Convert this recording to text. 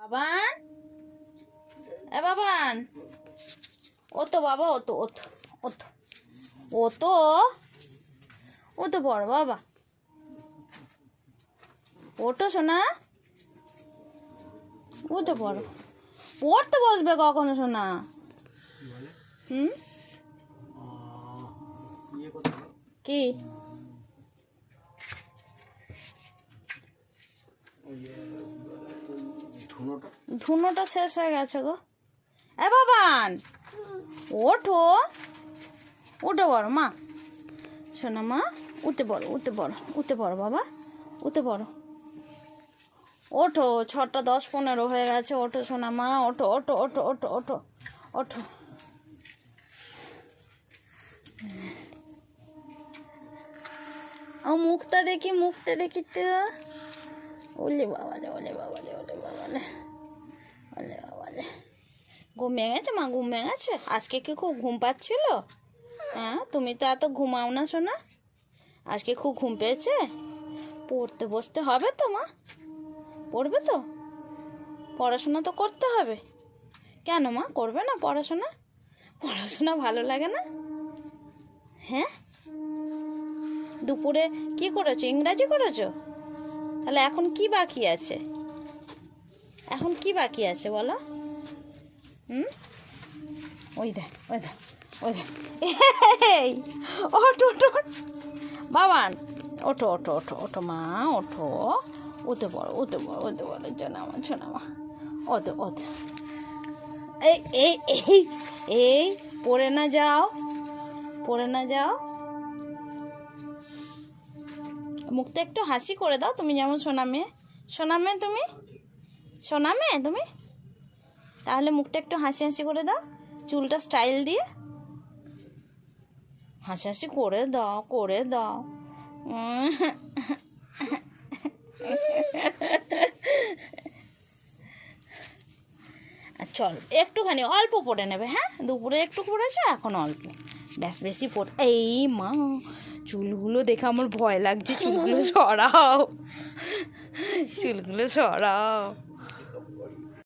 বাবান, এ বাবান, ও তো বাবা, ও তো ও তো ও তো ও তো ও তো বড় বাবা, ওটো শোনা, ও তো বড়, পড়তে বসবে কখনো শোনা? হুম, কি ধুনোটা শেষ হয়ে গেছে গো। এ বাবান, ওঠো, উঠে পড়ো মা, শোনা মা, উঠে পড়ো, উঠে পড়ো, উঠে পড়ো বাবা, উঠে পড়ো, ওঠো, 6টা 10-15 হয়ে গেছে, ওঠো শোনা মা, ওঠো ওঠো ওঠো ওঠো ওঠো ওঠো। ও মুখটা দেখি, মুখটা দেখি তো। ওলে বাবালে, ওলে বাবালে, ওলে বাবালে, ওলে বাবালে। ঘুমিয়ে গেছে মা, ঘুমিয়ে গেছে? আজকে কি খুব ঘুম পাচ্ছিল? হ্যাঁ, তুমি তো এত ঘুমাও না শোনা, আজকে খুব ঘুম পেয়েছে? পড়তে বসতে হবে তো মা, পড়বে তো, পড়াশোনা তো করতে হবে। কেন মা করবে না পড়াশোনা? পড়াশোনা ভালো লাগে না? হ্যাঁ, দুপুরে কি করেছো? ইংরাজি করেছো? তাহলে এখন কি বাকি আছে? এখন কি বাকি আছে বলো? ওই দেখ, ওই দেখ, ওই দেখ, এই ওঠো ওঠো বাবান, ওঠো ওঠো ওঠো ওঠো মা, ওঠো, উঠে পড়ো, উঠে পড়ো, উঠে পড়ো, শোনামা শোনামা, ওঠো ওঠো। এই এই এই এই পড়ে না যাও, পড়ে না যাও। মুখটা একটু হাসি করে দাও, তুমি যেমন সোনা মেয়ে, সোনা মেয়ে তুমি, সোনা মেয়ে তুমি, তাহলে মুখটা একটু হাসি হাসি করে দাও, চুলটা স্টাইল দিয়ে হাসি হাসি করে দাও, করে দাও। চল একটুখানি অল্প পড়ে নেবে, হ্যাঁ, দুপুরে একটু পড়েছো, এখন অল্প, ব্যাস, বেশি পড়ে। এই মা, চুলগুলো দেখে আমার ভয় লাগছে, চুলগুলো সরাও, চুলগুলো সরাও।